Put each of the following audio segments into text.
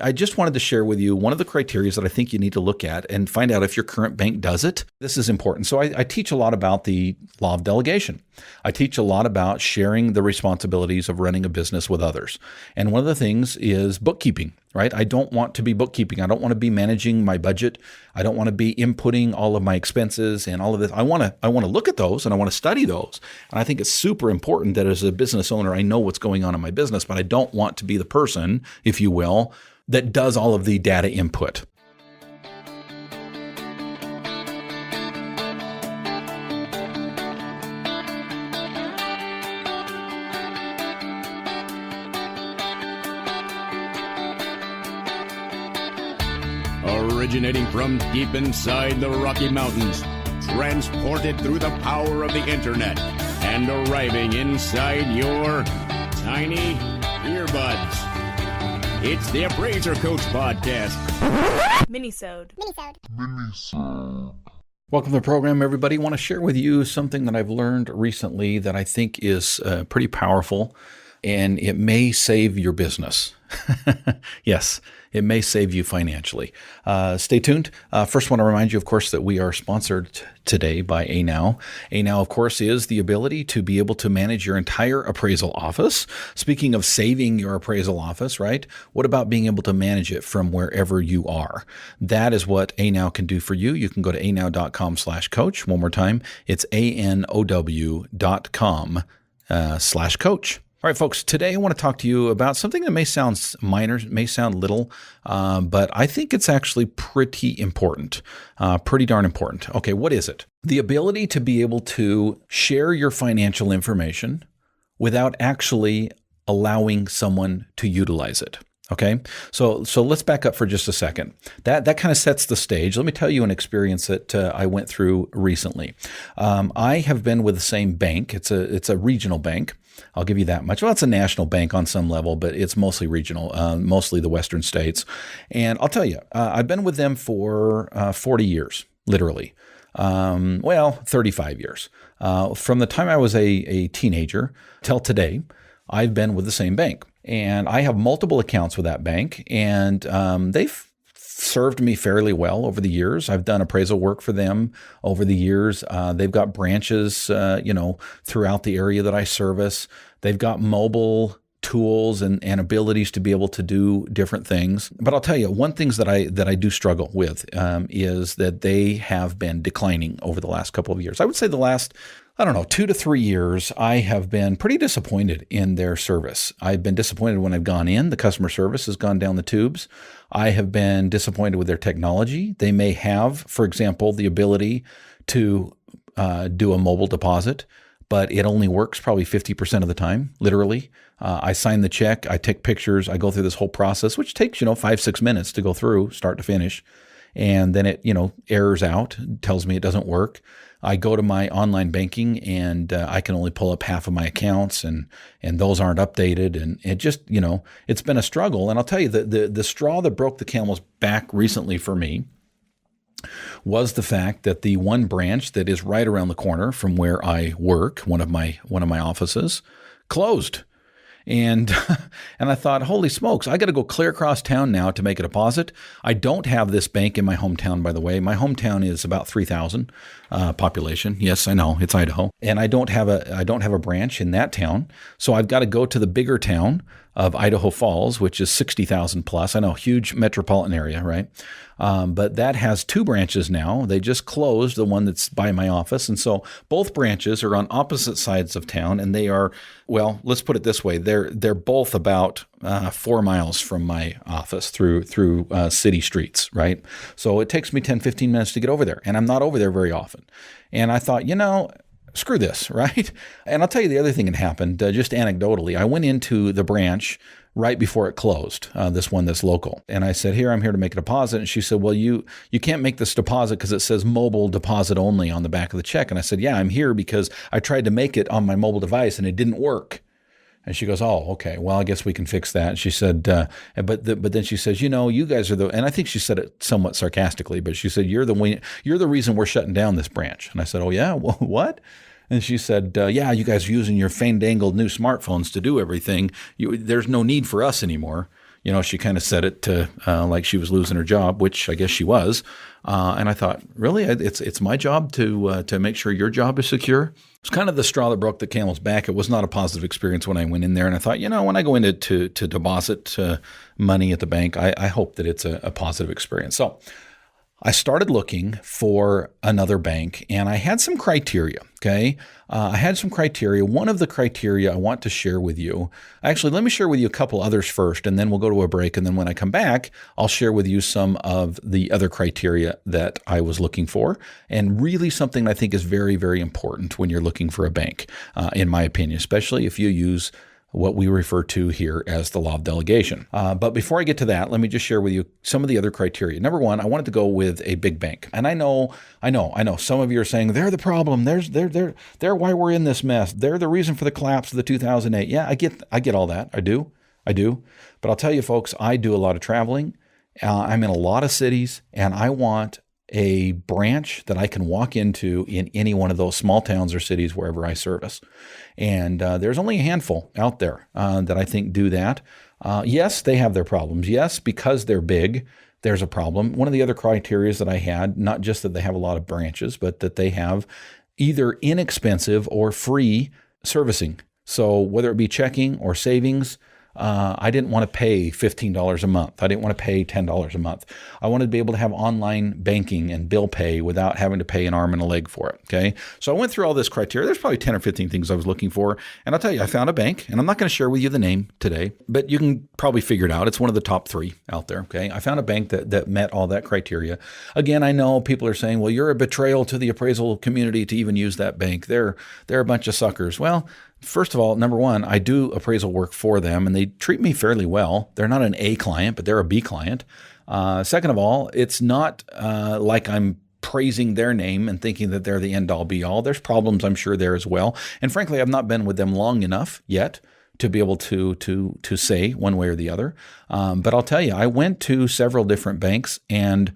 I just wanted to share with you one of the criteria that I think you need to look at and find out if your current bank does it. This is important. So I teach a lot about the law of delegation. I teach a lot about sharing the responsibilities of running a business with others. And one of the things is bookkeeping, right? I don't want to be bookkeeping. I don't want to be managing my budget. I don't want to be inputting all of my expenses and all of this. I want to look at those and I want to study those. And I think it's super important that as a business owner, I know what's going on in my business, but I don't want to be the person, if you will, that does all of the data input. Originating from deep inside the Rocky Mountains, transported through the power of the internet, and arriving inside your tiny earbuds. It's the Appraiser Coach Podcast. Minisode. Welcome to the program, everybody. I want to share with you something that I've learned recently that I think is pretty powerful, and it may save your business. Yes, it may save you financially. Stay tuned. First, I want to remind you, of course, that we are sponsored today by ANow. ANow, of course, is the ability to be able to manage your entire appraisal office. Speaking of saving your appraisal office, right? What about being able to manage it from wherever you are? That is what ANow can do for you. You can go to anow.com/coach. One more time, it's anow.com/coach. All right, folks, today I want to talk to you about something that may sound minor, may sound little, but I think it's actually pretty important, pretty darn important. Okay, what is it? The ability to be able to share your financial information without actually allowing someone to utilize it. Okay, so let's back up for just a second. That kind of sets the stage. Let me tell you an experience that I went through recently. I have been with the same bank. It's a regional bank. I'll give you that much. Well, it's a national bank on some level, but it's mostly regional, mostly the western states. And I'll tell you, I've been with them for 40 years, literally. 35 years. From the time I was a teenager till today, I've been with the same bank. And I have multiple accounts with that bank, and they've served me fairly well over the years. I've done appraisal work for them over the years. They've got branches, throughout the area that I service. They've got mobile tools and abilities to be able to do different things. But I'll tell you, one thing that I do struggle with is that they have been declining over the last couple of years. I would say the last 2 to 3 years, I have been pretty disappointed in their service. I've been disappointed when I've gone in. The customer service has gone down the tubes. I have been disappointed with their technology. They may have, for example, the ability to do a mobile deposit, but it only works probably 50% of the time, literally. I sign the check, I take pictures, I go through this whole process, which takes, 5-6 minutes to go through, start to finish. And then it, errors out, tells me it doesn't work. I go to my online banking and I can only pull up half of my accounts and those aren't updated. And it just, it's been a struggle. And I'll tell you, the straw that broke the camel's back recently for me was the fact that the one branch that is right around the corner from where I work, one of my offices, closed. And I thought, holy smokes, I got to go clear across town now to make a deposit. I don't have this bank in my hometown, by the way. My hometown is about 3,000 population. Yes, I know, it's Idaho. And I don't have a branch in that town. So I've got to go to the bigger town of Idaho Falls, which is 60,000 plus. I know, huge metropolitan area, right? But that has 2 branches now. They just closed the one that's by my office. And so both branches are on opposite sides of town, and they are, well, let's put it this way. They're both about 4 miles from my office through city streets, right? So it takes me 10, 15 minutes to get over there, and I'm not over there very often. And I thought, screw this, right? And I'll tell you the other thing that happened, just anecdotally. I went into the branch right before it closed, this one that's local. And I said, I'm here to make a deposit. And she said, well, you can't make this deposit because it says mobile deposit only on the back of the check. And I said, yeah, I'm here because I tried to make it on my mobile device and it didn't work. And she goes, oh, okay, well, I guess we can fix that. And she said, but then she says, you guys are and I think she said it somewhat sarcastically, but she said, you're the reason we're shutting down this branch. And I said, oh yeah, well, what? And she said, yeah, you guys are using your fandangled new smartphones to do everything. There's no need for us anymore. She kind of said it to like she was losing her job, which I guess she was. And I thought, really, it's my job to make sure your job is secure. It's kind of the straw that broke the camel's back. It was not a positive experience when I went in there, and I thought, when I go in to deposit money at the bank, I hope that it's a positive experience. So I started looking for another bank, and I had some criteria, okay? I had some criteria. One of the criteria I want to share with you. Actually, let me share with you a couple others first, and then we'll go to a break. And then when I come back, I'll share with you some of the other criteria that I was looking for, and really something I think is very, very important when you're looking for a bank, in my opinion, especially if you use what we refer to here as the law of delegation. But before I get to that, let me just share with you some of the other criteria. Number one, I wanted to go with a big bank. And I know. Some of you are saying they're the problem. They're why we're in this mess. They're the reason for the collapse of the 2008. Yeah, I get all that. I do. But I'll tell you, folks, I do a lot of traveling. I'm in a lot of cities, and I want a branch that I can walk into in any one of those small towns or cities wherever I service. And there's only a handful out there that I think do that. Yes, they have their problems. Yes, because they're big, there's a problem. One of the other criteria that I had, not just that they have a lot of branches, but that they have either inexpensive or free servicing. So whether it be checking or savings, I didn't want to pay $15 a month. I didn't want to pay $10 a month. I wanted to be able to have online banking and bill pay without having to pay an arm and a leg for it. Okay. So I went through all this criteria. There's probably 10 or 15 things I was looking for. And I'll tell you, I found a bank, and I'm not going to share with you the name today, but you can probably figure it out. It's one of the top 3 out there. Okay. I found a bank that met all that criteria. Again, I know people are saying, well, you're a betrayal to the appraisal community to even use that bank. They're a bunch of suckers. Well, first of all, number one, I do appraisal work for them, and they treat me fairly well. They're not an A client, but they're a B client. Second of all, it's not like I'm praising their name and thinking that they're the end-all, be-all. There's problems, I'm sure, there as well. And frankly, I've not been with them long enough yet to be able to say one way or the other. But I'll tell you, I went to several different banks, and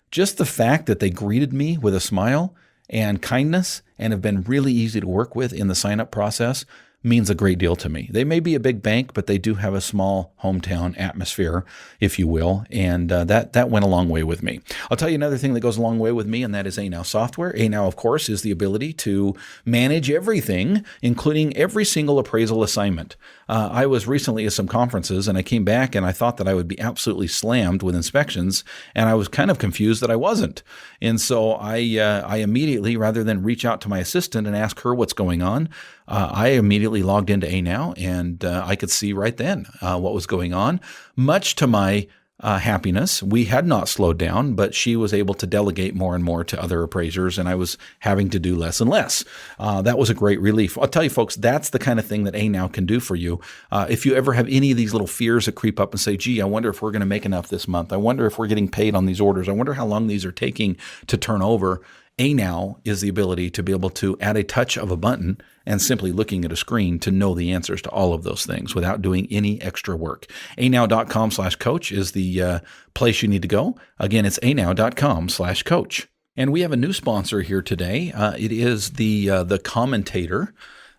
just the fact that they greeted me with a smile and kindness and have been really easy to work with in the sign-up process means a great deal to me. They may be a big bank, but they do have a small hometown atmosphere, if you will, and that went a long way with me. I'll tell you another thing that goes a long way with me, and that is ANOW software. ANOW, of course, is the ability to manage everything, including every single appraisal assignment. I was recently at some conferences, and I came back, and I thought that I would be absolutely slammed with inspections, and I was kind of confused that I wasn't. And so I immediately, rather than reach out to my assistant and ask her what's going on, I immediately logged into ANOW, and I could see right then what was going on. Much to my happiness, we had not slowed down, but she was able to delegate more and more to other appraisers, and I was having to do less and less. That was a great relief. I'll tell you, folks, that's the kind of thing that ANOW can do for you. If you ever have any of these little fears that creep up and say, gee, I wonder if we're going to make enough this month. I wonder if we're getting paid on these orders. I wonder how long these are taking to turn over. ANOW is the ability to be able to add a touch of a button and simply looking at a screen to know the answers to all of those things without doing any extra work. ANOW.com/coach is the place you need to go. Again, it's ANOW.com/coach. And we have a new sponsor here today. It is the Commentator.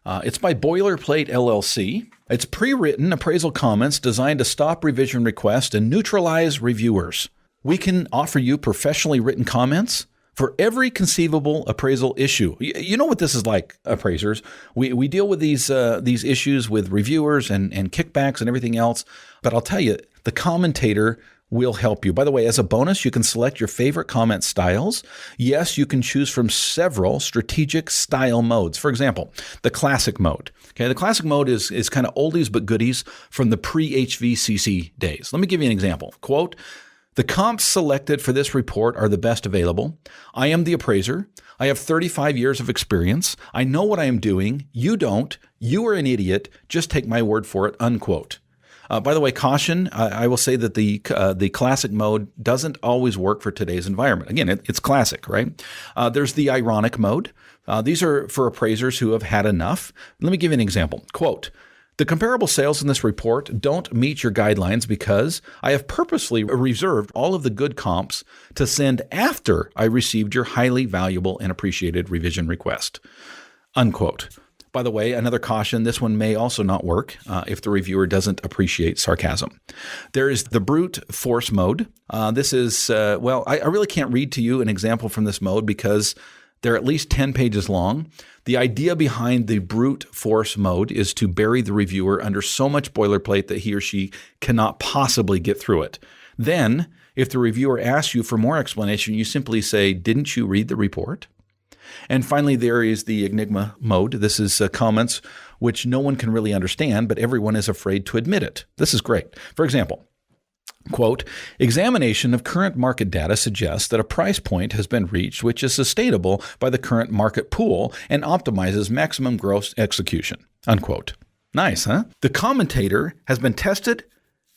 It's by Boilerplate LLC. It's pre-written appraisal comments designed to stop revision requests and neutralize reviewers. We can offer you professionally written comments for every conceivable appraisal issue. You know what this is like, appraisers. We deal with these issues with reviewers and kickbacks and everything else. But I'll tell you, the Commentator will help you. By the way, as a bonus, you can select your favorite comment styles. Yes, you can choose from several strategic style modes. For example, the classic mode. Okay, the classic mode is kind of oldies but goodies from the pre-HVCC days. Let me give you an example. Quote, "The comps selected for this report are the best available. I am the appraiser. I have 35 years of experience. I know what I am doing. You don't. You are an idiot. Just take my word for it," unquote. By the way, caution, I will say that the classic mode doesn't always work for today's environment. Again, it's classic, right? There's the ironic mode. These are for appraisers who have had enough. Let me give you an example. Quote, "The comparable sales in this report don't meet your guidelines because I have purposely reserved all of the good comps to send after I received your highly valuable and appreciated revision request," unquote. By the way, another caution, this one may also not work if the reviewer doesn't appreciate sarcasm. There is the brute force mode. This is, I really can't read to you an example from this mode because they're at least 10 pages long. The idea behind the brute force mode is to bury the reviewer under so much boilerplate that he or she cannot possibly get through it. Then, if the reviewer asks you for more explanation, you simply say, "Didn't you read the report?" And finally, there is the enigma mode. This is comments which no one can really understand, but everyone is afraid to admit it. This is great. For example, quote, "Examination of current market data suggests that a price point has been reached which is sustainable by the current market pool and optimizes maximum gross execution." Unquote. Nice, huh? The commentator has been tested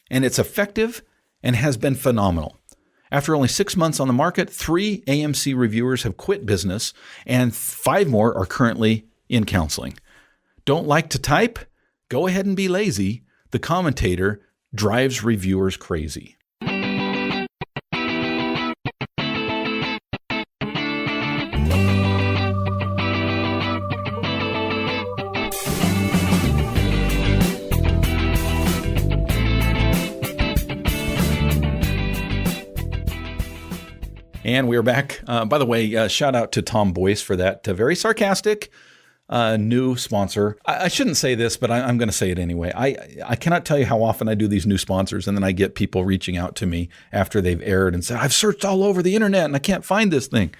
and it's effective and has been phenomenal. After only 6 months on the market, 3 AMC reviewers have quit business and 5 more are currently in counseling. Don't like to type? Go ahead and be lazy. The commentator drives reviewers crazy. And we are back. By the way, shout out to Tom Boyce for that very sarcastic new sponsor. I shouldn't say this, but I'm going to say it anyway. I cannot tell you how often I do these new sponsors, and then I get people reaching out to me after they've aired and said, "I've searched all over the internet and I can't find this thing."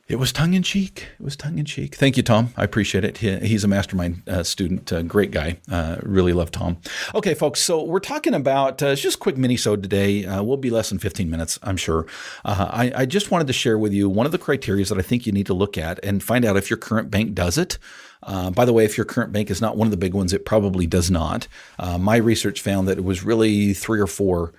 It was tongue-in-cheek. It was tongue-in-cheek. Thank you, Tom. I appreciate it. He's a mastermind student, great guy. Really love Tom. Okay, folks, so we're talking about just a quick mini-sode today. We'll be less than 15 minutes, I'm sure. I just wanted to share with you one of the criteria that I think you need to look at and find out if your current bank does it. By the way, if your current bank is not one of the big ones, it probably does not. My research found that it was really 3 or 4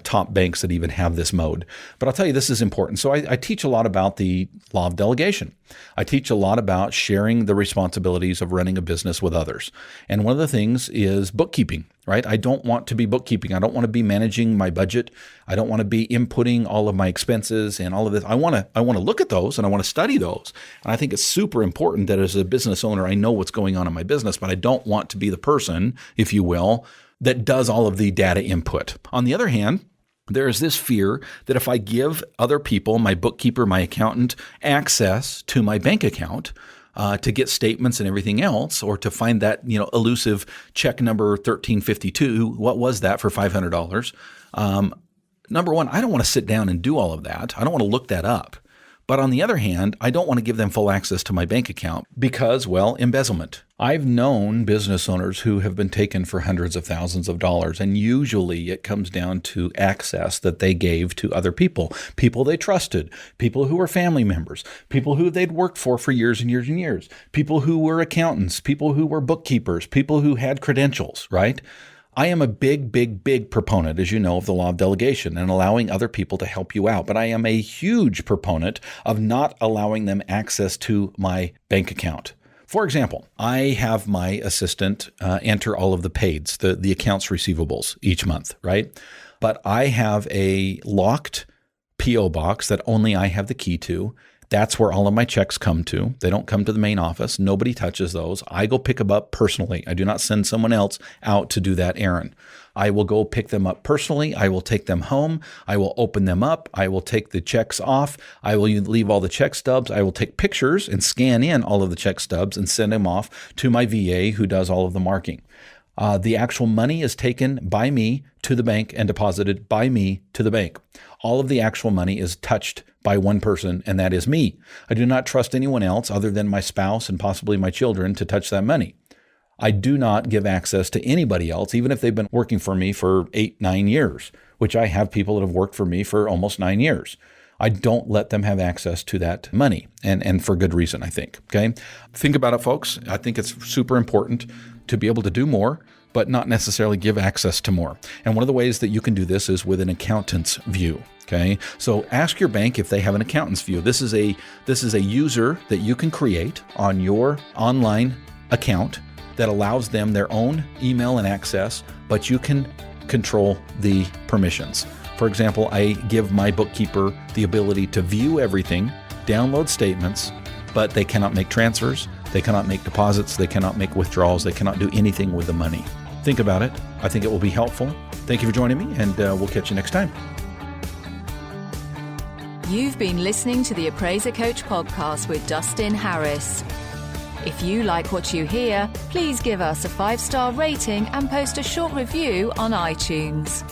top banks that even have this mode. But I'll tell you, this is important. So I teach a lot about the law of delegation. I teach a lot about sharing the responsibilities of running a business with others. And one of the things is bookkeeping, right? I don't want to be bookkeeping. I don't want to be managing my budget. I don't want to be inputting all of my expenses and all of this. I want to look at those and I want to study those. And I think it's super important that as a business owner, I know what's going on in my business, but I don't want to be the person, if you will, that does all of the data input. On the other hand, there is this fear that if I give other people, my bookkeeper, my accountant, access to my bank account to get statements and everything else, or to find that elusive check number 1352, what was that for $500? Number one, I don't want to sit down and do all of that. I don't want to look that up. But on the other hand, I don't want to give them full access to my bank account because, well, embezzlement. I've known business owners who have been taken for hundreds of thousands of dollars, and usually it comes down to access that they gave to other people they trusted, people who were family members, people who they'd worked for years and years and years, people who were accountants, people who were bookkeepers, people who had credentials, right? I am a big proponent, as you know, of the law of delegation and allowing other people to help you out. But I am a huge proponent of not allowing them access to my bank account. For example, I have my assistant enter all of the paids, the accounts receivables each month, right? But I have a locked P.O. box that only I have the key to. That's where all of my checks come to. They don't come to the main office. Nobody touches those. I go pick them up personally. I do not send someone else out to do that errand. I will go pick them up personally. I will take them home. I will open them up. I will take the checks off. I will leave all the check stubs. I will take pictures and scan in all of the check stubs and send them off to my VA who does all of the marking. The actual money is taken by me to the bank and deposited by me to the bank. All of the actual money is touched by one person, and that is me. I do not trust anyone else other than my spouse and possibly my children to touch that money. I do not give access to anybody else, even if they've been working for me for 8-9 years, which I have people that have worked for me for almost 9 years. I don't let them have access to that money, and for good reason, I think. Okay, think about it, folks. I think it's super important to be able to do more, but not necessarily give access to more. And one of the ways that you can do this is with an accountant's view. Okay, so ask your bank if they have an accountant's view. This is a user that you can create on your online account that allows them their own email and access, but you can control the permissions. For example, I give my bookkeeper the ability to view everything, download statements, but they cannot make transfers, They cannot make deposits. They cannot make withdrawals. They cannot do anything with the money. Think about it. I think it will be helpful. Thank you for joining me, and we'll catch you next time. You've been listening to the Appraiser Coach podcast with Dustin Harris. If you like what you hear, please give us a 5-star rating and post a short review on iTunes.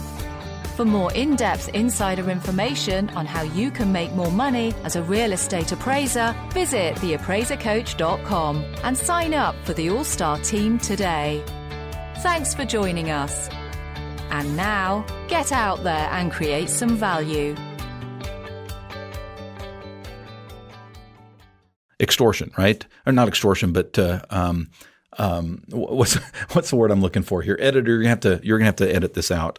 For more in-depth insider information on how you can make more money as a real estate appraiser, visit theappraisercoach.com and sign up for the All-Star team today. Thanks for joining us. And now, get out there and create some value. Extortion, right? Or not extortion, but what's the word I'm looking for here? Editor, you're gonna have to edit this out.